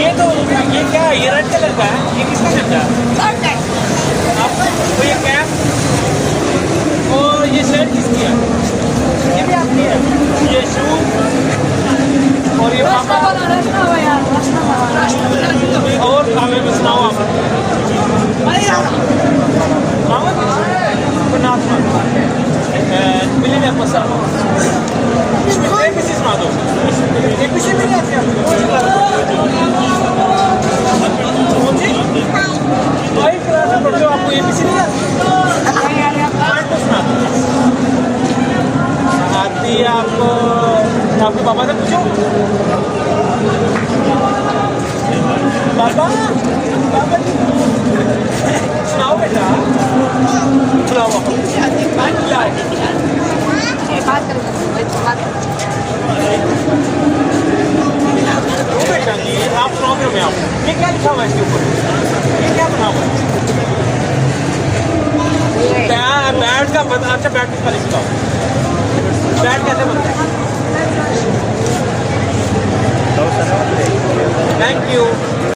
ये तो ये क्या है? ये रेड कलर का है, ये किसका झंडा है? आपका? तो ये कैप और ये शर्ट किसकी है? ये भी आपकी है। ये शूज और ये पापा और आगे में सुनाओ आप। मिलेंगे आपको सर। एक किसी सुना दो। एक किसी में नहीं आती आपको? भाई क्लास में पढ़ते हो, आपको एबीसी नहीं आती? तो सुना दो। आती है आपको? आपके पापा से पूछो। पापा पापा जी सुनाओ बेटा, सुनाओ। बेटा जी आप सुनाओगे में आप, ये क्या लिखा हुआ है इसके ऊपर? ये क्या बना हुआ है? बैट का पता? अच्छा बैट किसका लिखा?